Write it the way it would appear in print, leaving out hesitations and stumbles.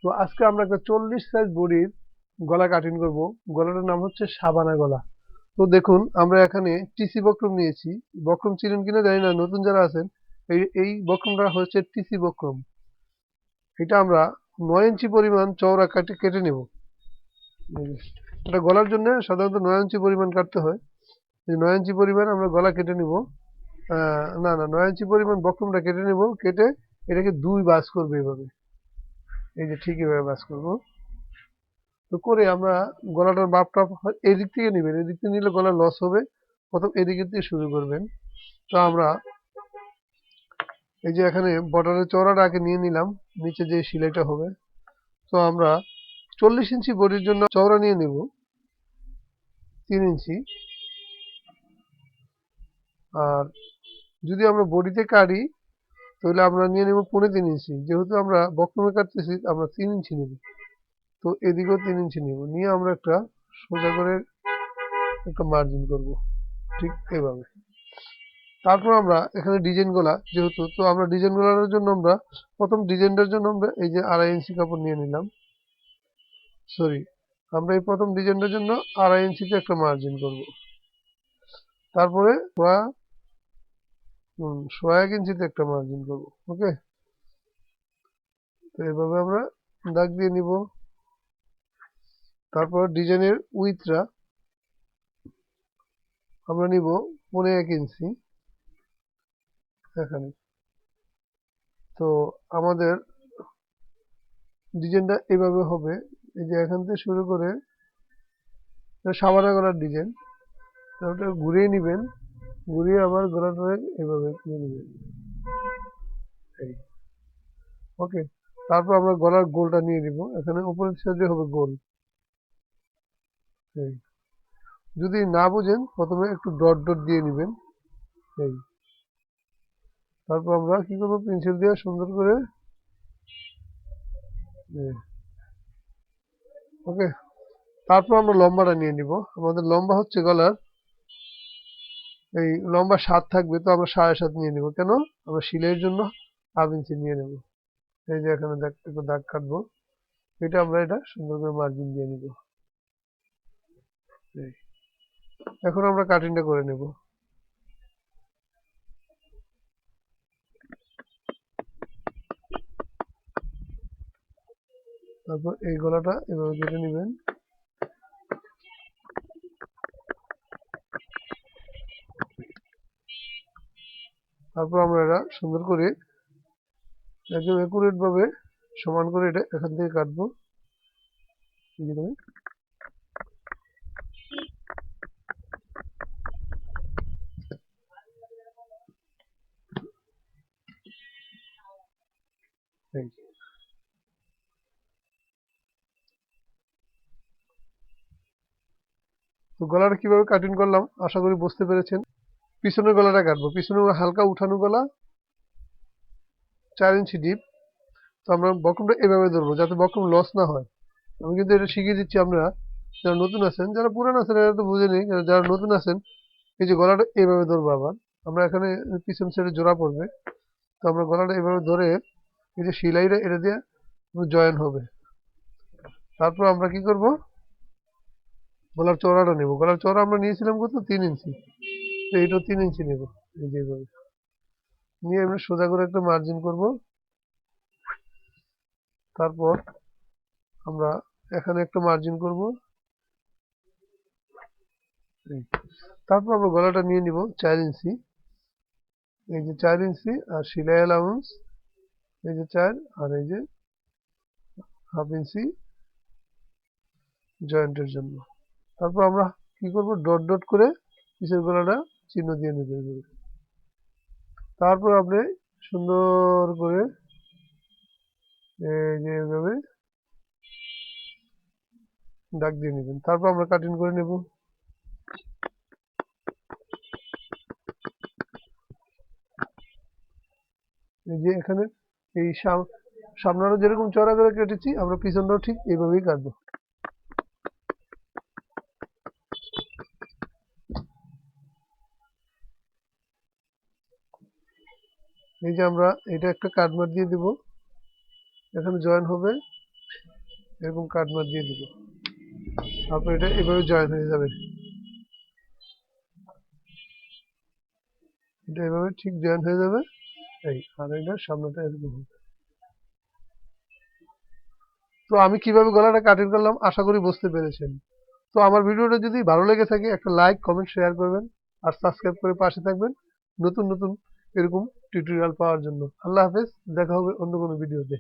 তো আজকে আমরা একটা 40 সাইজ বডির গলা কাটিং করব। গলাটার নাম হচ্ছে সাবানা গলা। তো দেখুন আমরা এখানে টিসি বক্রম নিয়েছি। বক্রম চিনেন কিনা জানি না, নতুন যারা আছেন, এই বক্রমটা হচ্ছে টিসি বক্রম। এটা আমরা 9 ইঞ্চি পরিমাণ চওড়া কেটে নেব। এটা গলার জন্য সাধারণত 9 ইঞ্চি পরিমাণ কাটতে হয়। এই 9 ইঞ্চি পরিমাণ আমরা গলা কেটে নিব। না না, 9 ইঞ্চি পরিমাণ বক্রমটা কেটে নেব। কেটে এটাকে দুই ভাঁজ করবো এভাবে। এই যে ঠিক এভাবে ভাঁজ করবো। তো করে আমরা গলাটার মাপটা এই দিক থেকে নেবেন, এদিক থেকে নিলে গলা লস হবে। প্রথম এদিকে দিয়ে শুরু করবেন। তো আমরা এই যে এখানে বর্ডারের চওড়াটা আগে নিয়ে নিলাম, নিচে যে সেলাইটা হবে। তো আমরা 40 ইঞ্চি বডির জন্য চওড়া নিয়ে নেব 3 ইঞ্চি। আর যদি আমরা বডিতে কাটি তাহলে আমরা নিয়ে নেব 3.25 ইঞ্চি। যেহেতু আমরা বক্রমে কাটতেছি আমরা 3 ইঞ্চি নেব। তো এদিকেও 3 ইঞ্চি নেব, নিয়ে আমরা একটা সোজা করে একটা মার্জিন করব ঠিক এভাবে। তারপর আমরা এখানে ডিজাইন গলা যেহেতু, তো আমরা ডিজাইন গলার জন্য আমরা প্রথম ডিজাইনটার জন্য আমরা এই যে 2.5 ইঞ্চি কাপড় নিয়ে নিলাম। সরি, আমরা এই প্রথম ডিজাইনটার জন্য 2.5 ইঞ্চিতে একটা মার্জিন করব। তারপরে সোয়া 1 ইঞ্চিতে একটা মার্জিন করব। ওকে, তো এভাবে আমরা দাগ দিয়ে নিব। তারপর ডিজাইনের উইথটা আমরা নিব 1.25 ইঞ্চি এখানে। তো আমাদের ডিজাইনটা এভাবে হবে। এই যে এখান থেকে শুরু করে সাবানা গলার ডিজাইন, ওটা ঘুরিয়ে নিবেন, ঘুরিয়ে আবার গলাটা এভাবে নিয়ে নেবেন। এই ওকে। তারপর আমরা গলার গোলটা নিয়ে নিব, এখানে উপরের সাইডে হবে গোল। এই যদি না বুঝেন প্রথমে একটু ডট ডট দিয়ে নেবেন। এই তারপর আমরা কি করবো, পেন্সিল দিয়ে সুন্দর করে ওকে। তারপর আমরা লম্বাটা নিয়ে নিব। আমাদের লম্বা হচ্ছে গলার এই লম্বা 7 থাকবে, তো আমরা 7.5 নিয়ে নিব। কেন, আমরা সেলাইয়ের জন্য 1/2 ইঞ্চি নিয়ে নেব। এই যে এখানে একটু দাগ কাটবো, এটা আমরা এটা সুন্দর করে মার্জিন দিয়ে নিব। এখন আমরা কাটিংটা করে নেব। তারপর এই গলাটা এভাবে কেটে নেবেন। তারপর আমরা এটা সুন্দর করে একদম একুরেট ভাবে সমান করে এটা এখান থেকে কাটবো। তো গলাটা কিভাবে কাটিং করলাম আশা করি বুঝতে পেরেছেন। পিছনের গলাটা কাটবো, পিছনে হালকা উঠানো গলা, 4 ইঞ্চি ডিপ। তো আমরা বক্রমটা এভাবে ধরবো যাতে বক্রম লস না হয়। আমি কিন্তু এটা শিখিয়ে দিচ্ছি, আপনারা যারা নতুন আছেন, যারা পুরান আছেন এরা তো বুঝে নেই, যারা নতুন আছেন এই যে গলাটা এভাবে ধরবো। আবার আমরা এখানে পিছন সাইডে জোড়া পড়বে, তো আমরা গলাটা এভাবে ধরে এই যে সেলাইটা এটা দিয়ে জয়েন হবে। তারপর আমরা কি করব, গলার চওড়াটা নেব। গলার চওড়া আমরা নিয়েছিলাম কত, 3 ইঞ্চি। তো এইটাও 3 ইঞ্চি নেব। এই যে এইভাবে নিয়ে আমরা সোজা করে একটা মার্জিন করব। তারপর আমরা এখানে একটা মার্জিন করব। তারপর আমরা গলাটা নিয়ে নিব 4 ইঞ্চি। এই যে 4 ইঞ্চি, আর সেলাই অ্যালাউন্স এই যে 4, আর এই যে 1/2 ইঞ্চি জয়েন্টের জন্য। তারপর আমরা কি করব, ডট ডট করে পিছের গলাটা চিহ্ন দিয়ে নেব। তারপর আপনি সুন্দর করে এই যে এভাবে দাগ দিয়ে নেবেন। তারপর আমরা কাটিং করে নেব। এই যে এখানে এই সামনেরও যেরকম চড়া করে কেটেছি আমরা পিছনটাও ঠিক এইভাবেই কাটবো। এই যে আমরা এটা একটা কাটমার দিয়ে দিব, এখানে জয়েন হবে। এরকম কাট মার দিয়ে দিব। তারপর এটা এভাবে জয়েন হয়ে যাবে, এটা এভাবে ঠিক জয়েন হয়ে যাবে। এই আর এটা সামনেটা এরকম হবে। তো আমি কিভাবে গলাটা কাটিং করলাম আশা করি বুঝতে পেরেছেন। তো আমার ভিডিওটা যদি ভালো লেগে থাকে একটা লাইক কমেন্ট শেয়ার করবেন আর সাবস্ক্রাইব করে পাশে থাকবেন নতুন নতুন এরকম টিউটোরিয়াল পাওয়ার জন্য। আল্লাহ হাফেজ, দেখা হবে অন্য কোনো ভিডিওতে।